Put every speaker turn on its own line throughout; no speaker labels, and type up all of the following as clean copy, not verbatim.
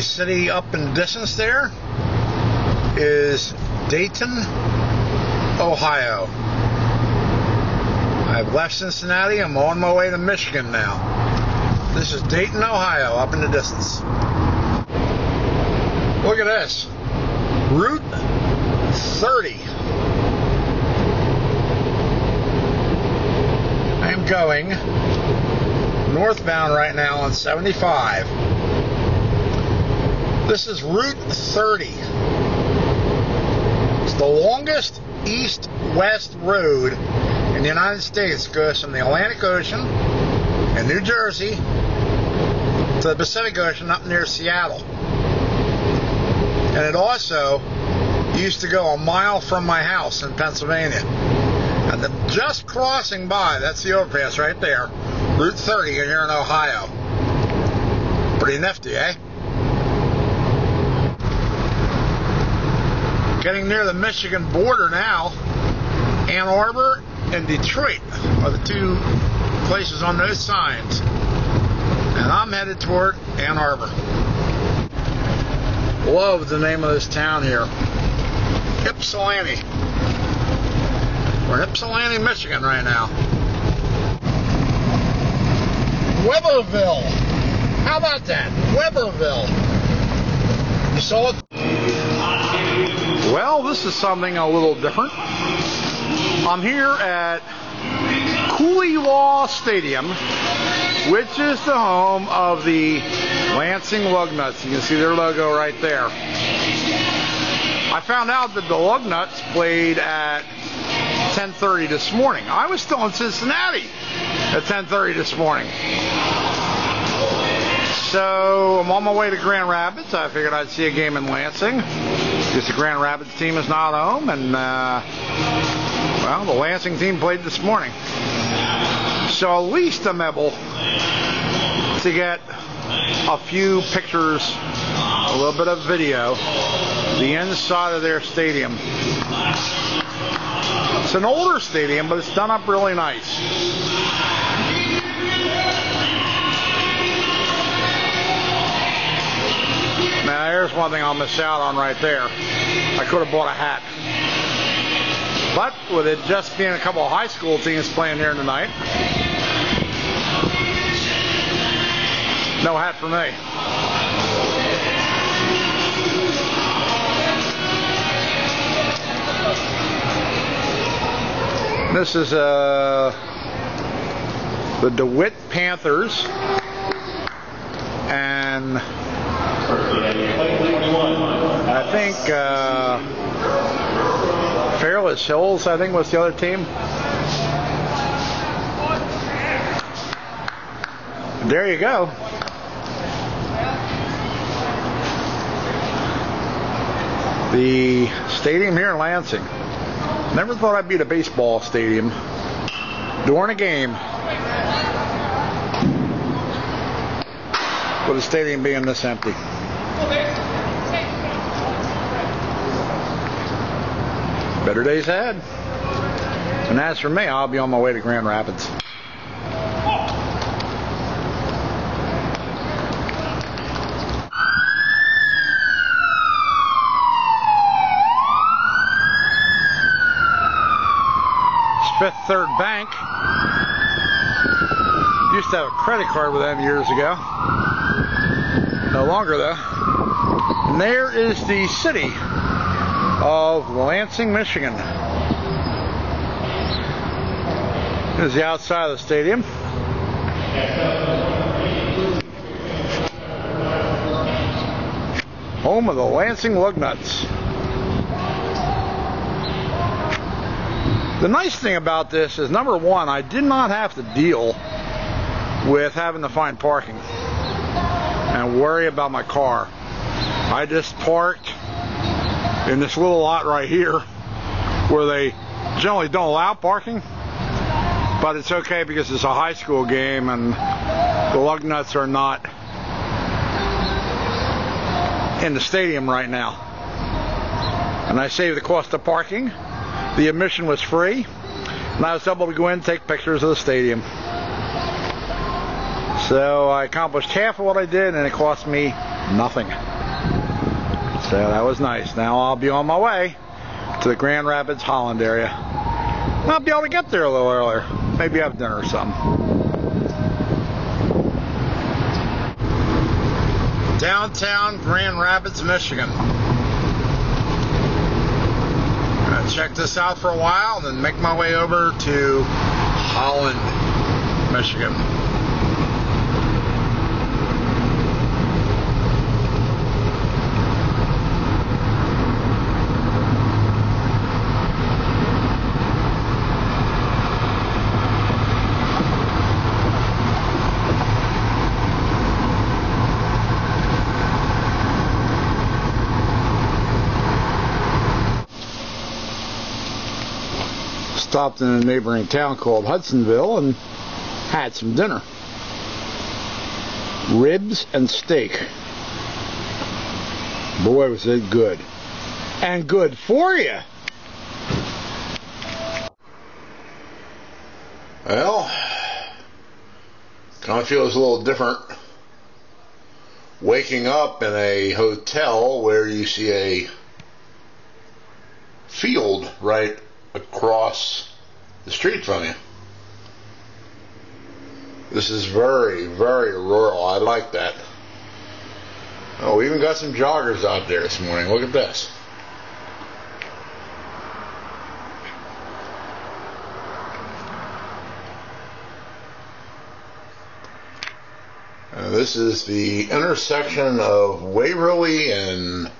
city up in the distance there is Dayton, Ohio. I've left Cincinnati. I'm on my way to Michigan now. This is Dayton, Ohio, up in the distance. Look at this. Route 30. I am going northbound right now on 75. This is Route 30. It's the longest east-west road in the United States. It goes from the Atlantic Ocean in New Jersey to the Pacific Ocean up near Seattle. And it also used to go a mile from my house in Pennsylvania. And just crossing by, that's the overpass right there, Route 30 here in Ohio. Pretty nifty, eh? Getting near the Michigan border now. Ann Arbor and Detroit are the two places on those signs. And I'm headed toward Ann Arbor. Love the name of this town here. Ypsilanti. We're in Ypsilanti, Michigan right now. Weberville. How about that? Weberville. You saw it? Well, this is something a little different. I'm here at Cooley Law Stadium, which is the home of the Lansing Lugnuts. You can see their logo right there. I found out that the Lugnuts played at 10:30 this morning. I was still in Cincinnati at 10:30 this morning. So I'm on my way to Grand Rapids. I figured I'd see a game in Lansing, because the Grand Rapids team is not home, and well, the Lansing team played this morning. So at least I'm able to get a few pictures, a little bit of video, the inside of their stadium. It's an older stadium, but it's done up really nice. Now here's one thing I'll miss out on right there. I could have bought a hat. But with it just being a couple of high school teams playing here tonight, no hat for me. This is the DeWitt Panthers, and I think Fairless Hills, I think, was the other team. There you go. The stadium here in Lansing. Never thought I'd be at a baseball stadium during a game with the stadium being this empty. Better days ahead. And as for me, I'll be on my way to Grand Rapids. Fifth Third Bank. Used to have a credit card with them years ago. No longer though. And there is the city of Lansing, Michigan. Here's the outside of the stadium. Home of the Lansing Lugnuts. The nice thing about this is, number one, I did not have to deal with having to find parking and worry about my car. I just parked in this little lot right here where they generally don't allow parking, but it's okay because it's a high school game and the Lugnuts are not in the stadium right now. And I saved the cost of parking. The admission was free, and I was able to go in and take pictures of the stadium. So I accomplished half of what I did, and it cost me nothing. So that was nice. Now I'll be on my way to the Grand Rapids, Holland area. I'll be able to get there a little earlier. Maybe have dinner or something. Downtown Grand Rapids, Michigan. Gonna check this out for a while and then make my way over to Holland, Michigan. Stopped in a neighboring town called Hudsonville and had some dinner. Ribs and steak. Boy, was it good. And good for you. Well, kind of feels a little different waking up in a hotel where you see a field right across the street from you. This is very, very rural. I like that. Oh, we even got some joggers out there this morning. Look at this. This is the intersection of Waverly and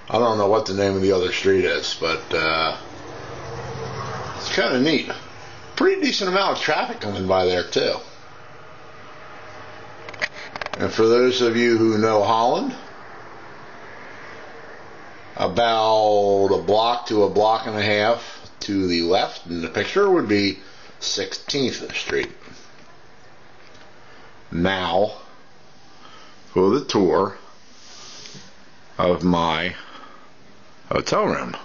I don't know what the name of the other street is, but it's kind of neat. Pretty decent amount of traffic coming by there too. And for those of you who know Holland, about a block to a block and a half to the left in the picture would be 16th Street. Now for the tour of my hotel room.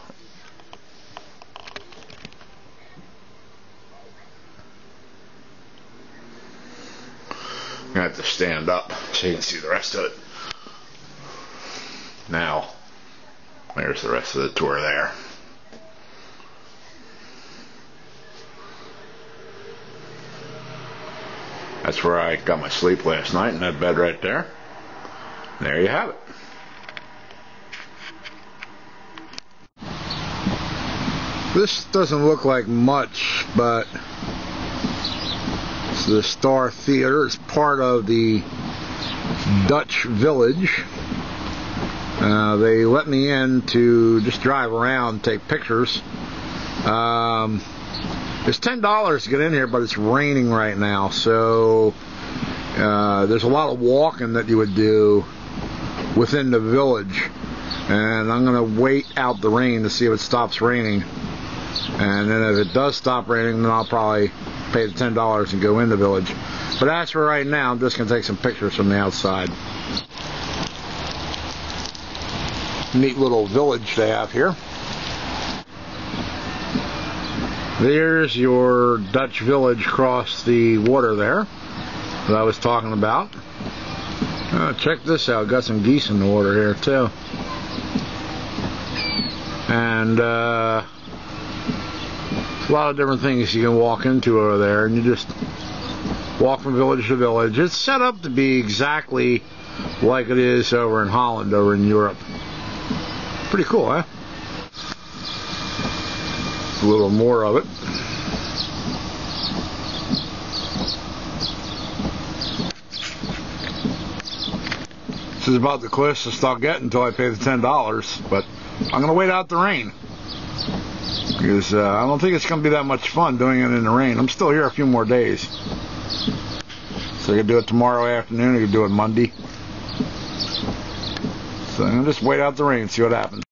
I'm gonna have to stand up so you can see the rest of it. Now, there's the rest of the tour there. That's where I got my sleep last night, in that bed right there. There you have it. This doesn't look like much, but it's the Star Theater. It's part of the Dutch Village. They let me in to just drive around and take pictures. It's $10 to get in here, but it's raining right now, so there's a lot of walking that you would do within the village. And I'm going to wait out the rain to see if it stops raining. And then if it does stop raining, then I'll probably pay the $10 and go in the village. But as for right now, I'm just going to take some pictures from the outside. Neat little village they have here. There's your Dutch village across the water there that I was talking about. Check this out. Got some geese in the water here too. And a lot of different things you can walk into over there, and you just walk from village to village. It's set up to be exactly like it is over in Holland, over in Europe. Pretty cool, huh? A little more of it. This is about the closest I'll get until I pay the $10, but I'm going to wait out the rain. Because I don't think it's going to be that much fun doing it in the rain. I'm still here a few more days. So I can do it tomorrow afternoon, I can do it Monday. So I'm going to just wait out the rain and see what happens.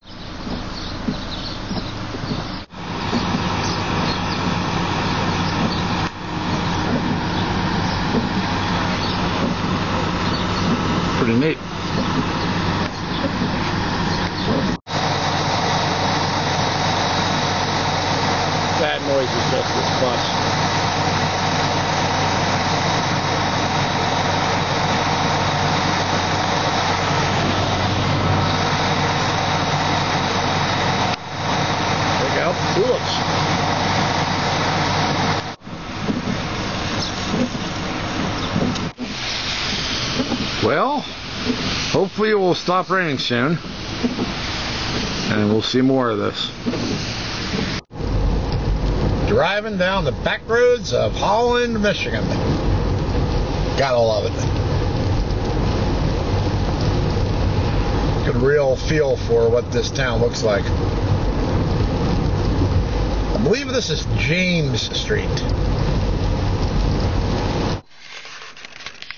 Pretty neat. That noise is just this bus. Well, hopefully it will stop raining soon, and we'll see more of this. Driving down the back roads of Holland, Michigan. Gotta love it. Get a real feel for what this town looks like. I believe this is James Street.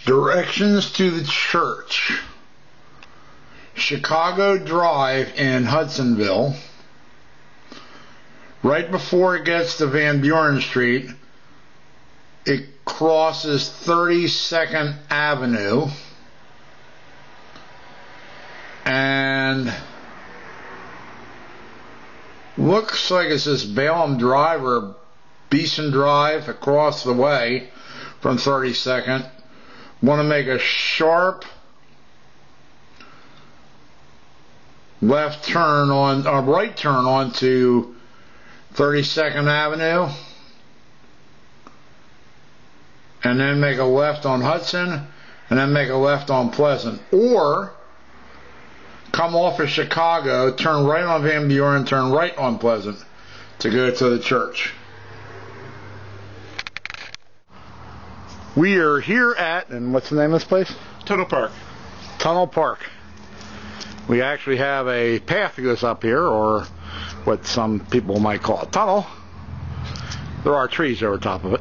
Directions to the church. Chicago Drive in Hudsonville. Right before it gets to Van Buren Street, it crosses 32nd Avenue. And looks like it's this Balaam Drive or Beeson Drive across the way from 32nd. Want to make a sharp left turn on, or right turn onto 32nd Avenue, and then make a left on Hudson, and then make a left on Pleasant. Or come off of Chicago, turn right on Van Buren, turn right on Pleasant to go to the church. We are here at, and what's the name of this place?
Tunnel Park.
Tunnel Park. We actually have a path that goes up here, or what some people might call a tunnel. There are trees over top of it.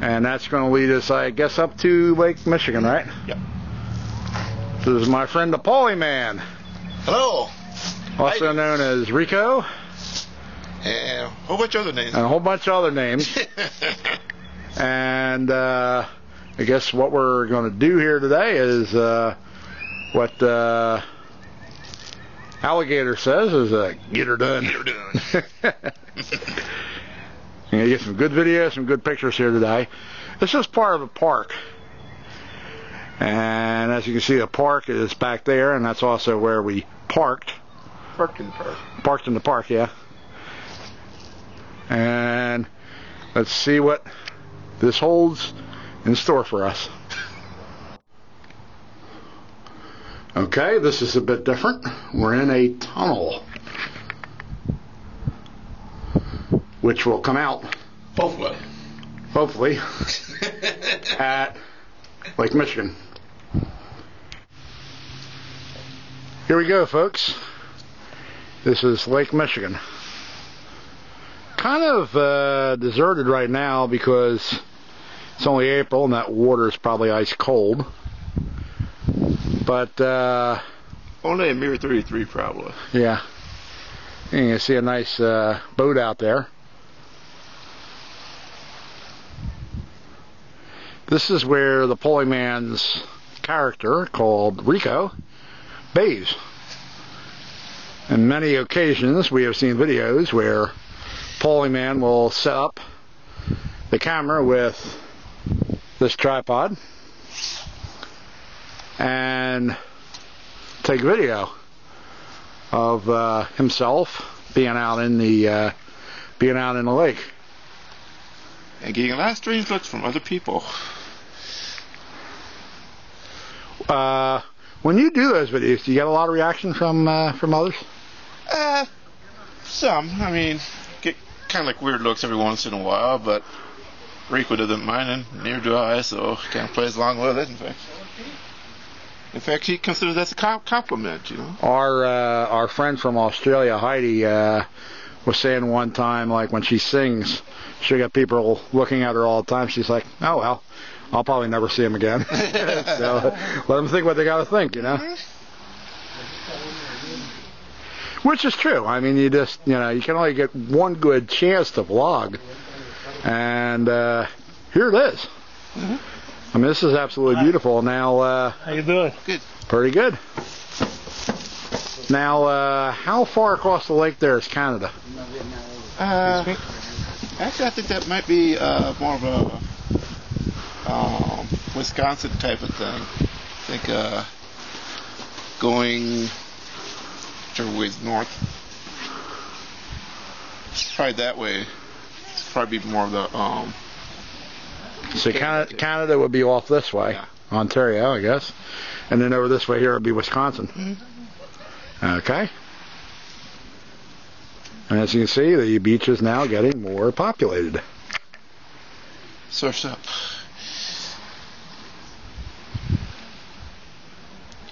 And that's going to lead us, I guess, up to Lake Michigan, right?
Yep.
This is my friend the Pauleman.
Hello.
Also known as Rico.
And a whole bunch of other names.
And a whole bunch of other names. And I guess what we're going to do here today is what Alligator says is get her done.
Get her done.
You're going to get some good videos, some good pictures here today. It's just part of a park. And as you can see, the park is back there, and that's also where we parked.
Parked in the park.
Parked in the park, yeah. And let's see what this holds in store for us. Okay, this is a bit different. We're in a tunnel, which will come out, hopefully, at Lake Michigan. Here we go, folks. This is Lake Michigan. Kind of deserted right now because it's only April and that water is probably ice cold. But
only a mere 33 probably.
Yeah. And you can see a nice boat out there. This is where the Pauleman's character, called Rico, bathes. On many occasions we have seen videos where Pauleman will set up the camera with this tripod and take video of himself being out in the lake
and getting a lot of strange looks from other people.
When you do those videos, do you get a lot of reaction from others?
Some. I mean, get kind of like weird looks every once in a while, but Rico doesn't mind, and neither do I, so kind of plays along with it. In fact, he considers that a compliment, you know.
Our friend from Australia, Heidi, was saying one time, like when she sings, she'll get people looking at her all the time. She's like, oh well, I'll probably never see him again. So let them think what they got to think, you know. Which is true. I mean, you can only get one good chance to vlog, and here it is. I mean, this is absolutely beautiful. Now,
how you doing?
Good.
Pretty good. Now, how far across the lake there is Canada?
Actually, I think that might be more of a Wisconsin type of thing. I think going whichever way's north. Probably that way. It's probably more of the
so Canada would be off this way.
Yeah.
Ontario, I guess. And then over this way here would be Wisconsin. Okay. And as you can see, the beach is now getting more populated.
Surf's up.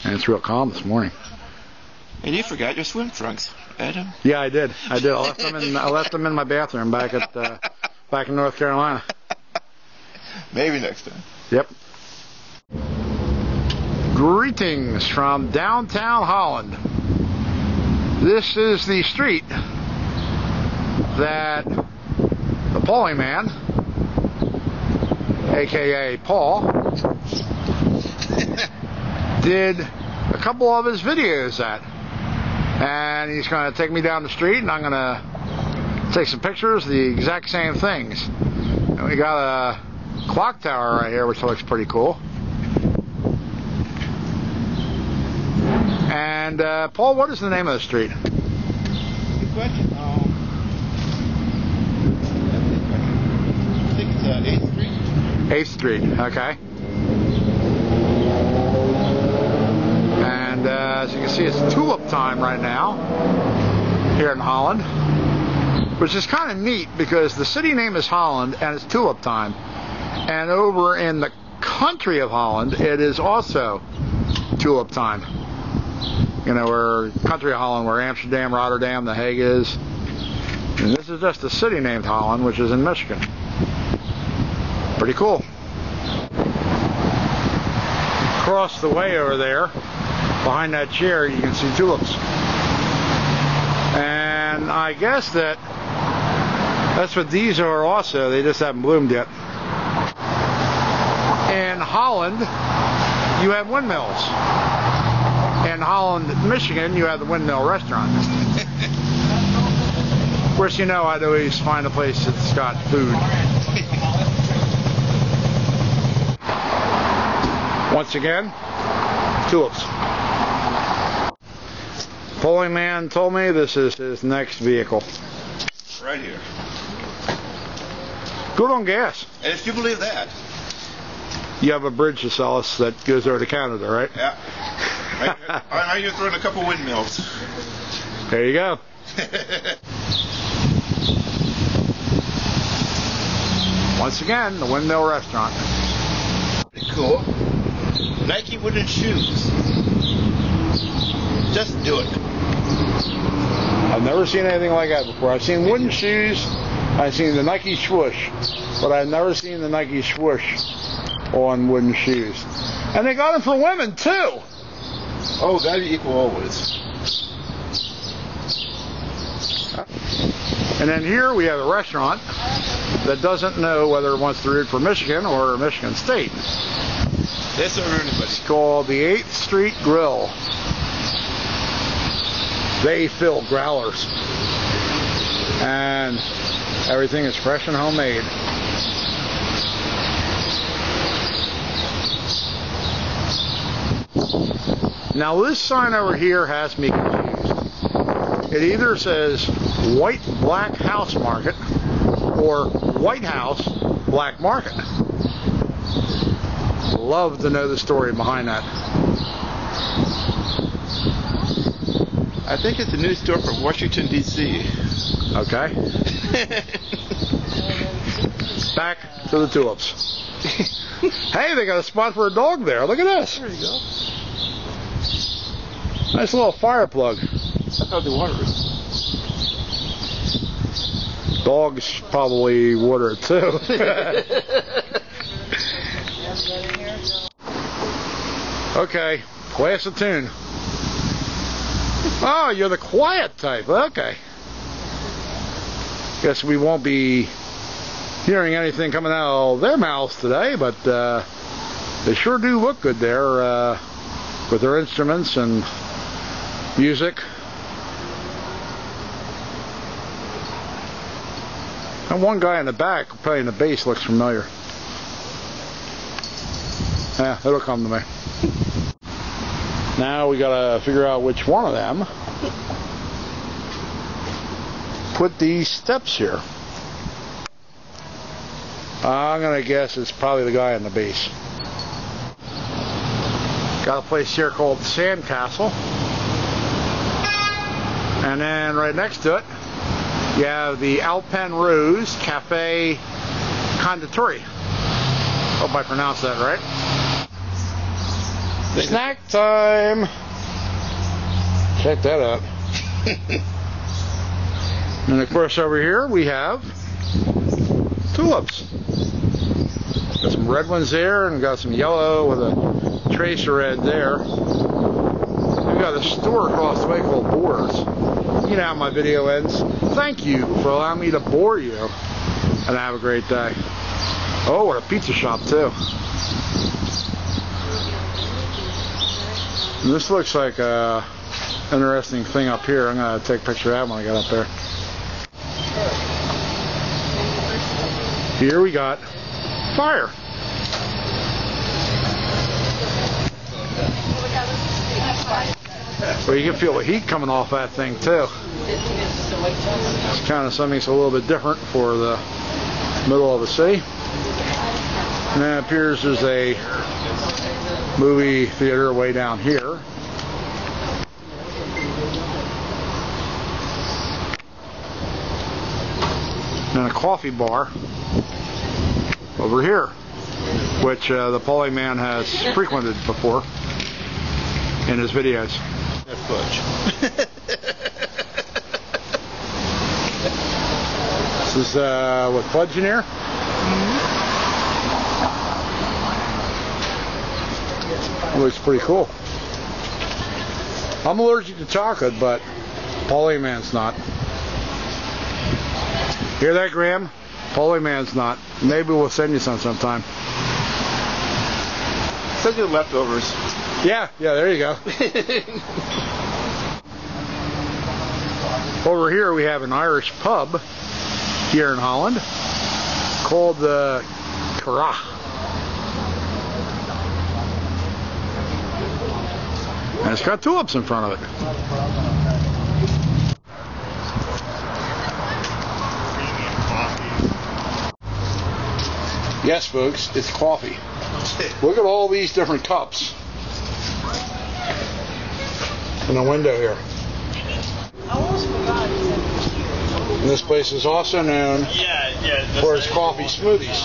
And it's real calm this morning.
And you forgot your swim trunks, Adam.
Yeah, I did. I left them in my bathroom back in North Carolina.
Maybe next time.
Yep. Greetings from downtown Holland. This is the street that the Pauleman, aka Paul, did a couple of his videos at. And he's going to take me down the street and I'm going to take some pictures of the exact same things. And we got a clock tower right here, which looks pretty cool. And Paul, what is the name of the street?
Good question. I think it's 8th Street.
8th Street, okay. And as you can see, it's tulip time right now here in Holland, which is kind of neat because the city name is Holland and it's tulip time. And over in the country of Holland, it is also tulip time. You know, where country of Holland, where Amsterdam, Rotterdam, The Hague is. And this is just a city named Holland, which is in Michigan. Pretty cool. Across the way over there, behind that chair, you can see tulips. And I guess that's what these are also. They just haven't bloomed yet. In Holland, you have windmills. In Holland, Michigan, you have the Windmill Restaurant. Of course, you know I'd always find a place that's got food. Once again, tulips. Pauleman told me this is his next vehicle.
Right here.
Good on gas.
And if you believe that.
You have a bridge to sell us that goes over to Canada, right?
Yeah. Now you're throwing a couple windmills.
There you go. Once again, the Windmill Restaurant.
Pretty cool. Nike wooden shoes. Just do it.
I've never seen anything like that before. I've seen wooden shoes. I've seen the Nike swoosh, but I've never seen the Nike swoosh on wooden shoes. And they got them for women too.
Oh, value equal always.
And then here we have a restaurant that doesn't know whether it wants to root for Michigan or Michigan State.
They serve anybody.
It's called the 8th Street Grill. They fill growlers. And everything is fresh and homemade. Now this sign over here has me confused. It either says White Black House Market or White House Black Market. Love to know the story behind that.
I think it's a new store for Washington, D.C.
Okay. Back to the tulips. Hey, they got a spot for a dog there. Look at this.
There you go.
Nice little fire plug.
That's how they water it.
Dogs probably water it too. Okay, glass of tune. Oh, you're the quiet type. Okay. Guess we won't be hearing anything coming out of their mouths today, but they sure do look good there with their instruments and music. And one guy in the back playing the bass looks familiar. Yeah, it'll come to me. Now we gotta figure out which one of them put these steps here. I'm gonna guess it's probably the guy in the bass. Got a place here called Sandcastle. And then right next to it, you have the Alpen Rose Cafe Conditori. Hope I pronounced that right. Snack time! Check that out. And of course over here we have tulips. Got some red ones there and got some yellow with a trace of red there. We've got a store across the way called Boars. You know how my video ends. Thank you for allowing me to bore you. And have a great day. Oh, what a pizza shop too. And this looks like a interesting thing up here. I'm going to take a picture of that when I get up there. Here we got fire. Well, you can feel the heat coming off that thing too. It's kind of something that's a little bit different for the middle of the city. And then it appears there's a movie theater way down here. And a coffee bar over here, which the Pauleman has frequented before in his videos. This is with fudge in here. Looks pretty cool. I'm allergic to chocolate, but Pauleman's not. Hear that, Graham? Pauleman's not. Maybe we'll send you some sometime.
Send you the leftovers.
Yeah, there you go. Over here we have an Irish pub here in Holland called the Cara. And it's got tulips in front of it. Yes, folks, it's coffee. Look at all these different cups in the window here. And this place is also known for its coffee smoothies.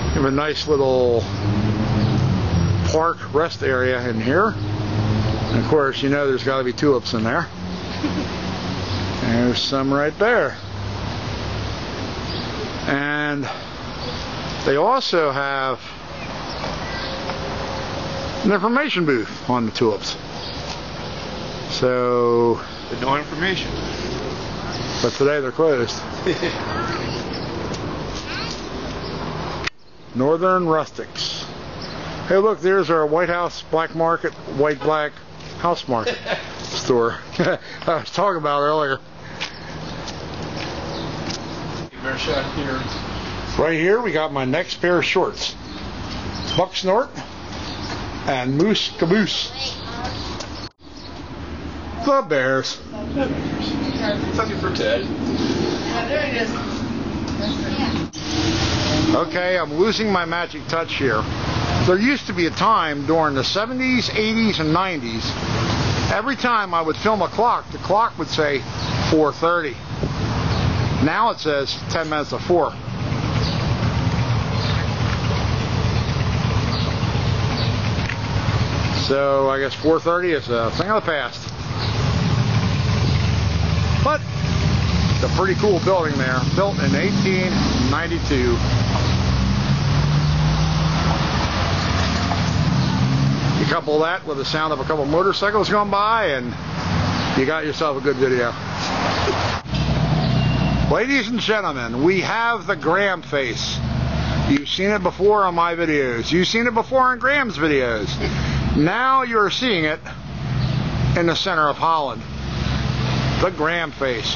We have a nice little park rest area in here. And of course, you know there's got to be tulips in there. There's some right there. And they also have an information booth on the tulips. So,
But no information.
But today they're closed. Northern Rustics. Hey, look, there's our White House Black Market, White Black House Market store. I was talking about earlier.
Shot here.
Right here we got my next pair of shorts. Buck Snort and Moose Caboose. The Bears.
Something for Ted.
There it is.
Okay, I'm losing my magic touch here. There used to be a time during the 70s, 80s, and 90s, every time I would film a clock, the clock would say 4:30. Now it says 10 minutes of 4. So I guess 4:30 is a thing of the past. But it's a pretty cool building there, built in 1892. You couple that with the sound of a couple motorcycles going by and you got yourself a good video. Ladies and gentlemen, we have the Graham face. You've seen it before on my videos. You've seen it before on Graham's videos. Now you're seeing it in the center of Holland. The Graham face.